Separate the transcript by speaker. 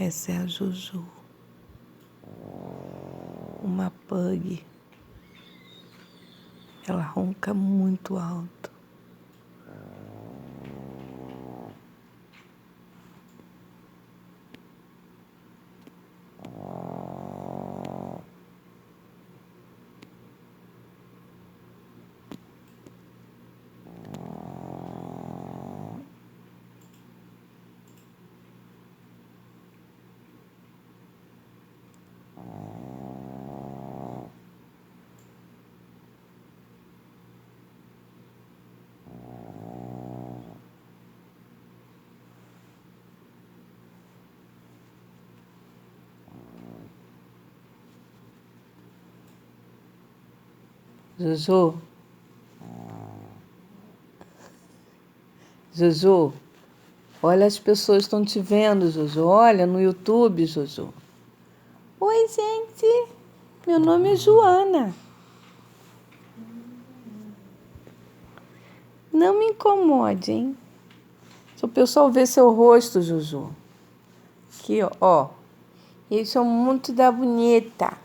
Speaker 1: Essa é a Juju, uma pug. Ela ronca muito alto. Juju. Juju. Olha, as pessoas estão te vendo, Juju. Olha, no YouTube, Juju. Oi, gente. Meu nome é Joana. Não me incomode, hein? Se o pessoal ver seu rosto, Juju. Aqui, ó. Eles são muito da bonita.